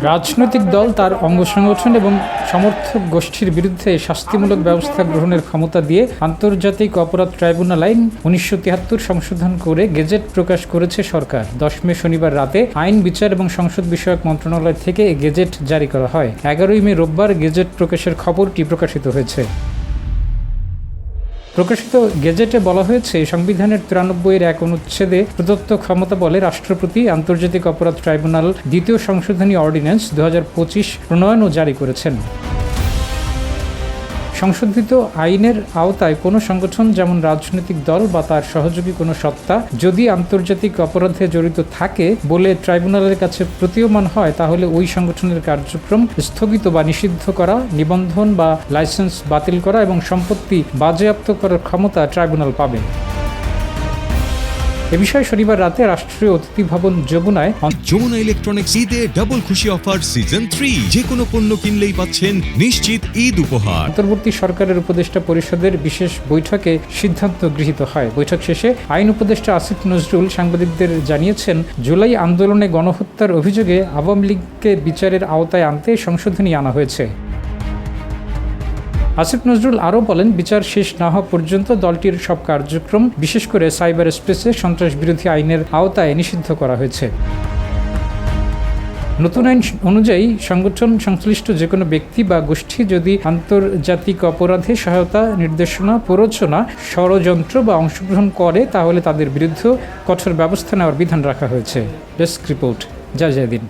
রাজনৈতিক দল তার অঙ্গ সংগঠন এবং সমর্থক গোষ্ঠীর বিরুদ্ধে শাস্তিমূলক ব্যবস্থা গ্রহণের ক্ষমতা দিয়ে আন্তর্জাতিক অপরাধ ট্রাইব্যুনাল আইন 1973 সংশোধন করে গেজেট প্রকাশ করেছে সরকার। 10 মে শনিবার রাতে আইন, বিচার এবং সংসদ বিষয়ক মন্ত্রণালয় থেকে গেজেট জারি করা হয়। 11 মে রোববার গেজেট প্রকাশের খবরটি প্রকাশিত হয়েছে। প্রকাশিত গেজেটে বলা হয়েছে, সংবিধানের 93-এর 1 অনুচ্ছেদে প্রদত্ত ক্ষমতা বলে রাষ্ট্রপতি আন্তর্জাতিক অপরাধ ট্রাইব্যুনাল দ্বিতীয় সংশোধনী অর্ডিন্যান্স 2025 প্রণয়ন ও জারি করেছেন। সংশোধিত আইনের আওতায় কোনো সংগঠন, যেমন রাজনৈতিক দল বা তার সহযোগী কোনো সত্তা, যদি আন্তর্জাতিক অপরাধে জড়িত থাকে বলে ট্রাইব্যুনালের কাছে প্রতীয়মান হয়, তাহলে ওই সংগঠনের কার্যক্রম স্থগিত বা নিষিদ্ধ করা, নিবন্ধন বা লাইসেন্স বাতিল করা এবং সম্পত্তি বাজেয়াপ্ত করার ক্ষমতা ট্রাইব্যুনাল পাবে। এ বিষয়ে শনিবার রাতে রাষ্ট্রীয় অতিথি ভবন যমুনা ইলেকট্রনিক্স ঈদে ডাবল খুশি অফার সিজন 3, যে কোনো পণ্য কিনলেই পাচ্ছেন নিশ্চিত ঈদ উপহার। অন্তর্বর্তী সরকারের উপদেষ্টা পরিষদের বিশেষ বৈঠকে সিদ্ধান্ত গৃহীত হয়। বৈঠক শেষে আইন উপদেষ্টা আসিফ নজরুল সাংবাদিকদের জানিয়েছেন, জুলাই আন্দোলনে গণহত্যার অভিযোগে আওয়ামী লীগকে বিচারের আওতায় আনতে সংশোধনী আনা হয়েছে। আসিফ নজরুল আরও বলেন, বিচার শেষ না হওয়া পর্যন্ত দলটির সব কার্যক্রম, বিশেষ করে সাইবার স্পেসে সন্ত্রাস বিরোধী আইনের আওতায় নিষিদ্ধ করা হয়েছে। নতুন আইন অনুযায়ী সংগঠন সংশ্লিষ্ট যে কোনো ব্যক্তি বা গোষ্ঠী যদি আন্তর্জাতিক অপরাধে সহায়তা, নির্দেশনা, প্ররোচনা, ষড়যন্ত্র বা অংশগ্রহণ করে, তাহলে তাদের বিরুদ্ধে কঠোর ব্যবস্থা নেওয়ার বিধান রাখা হয়েছে। Desk report, জাজিয়াদিন।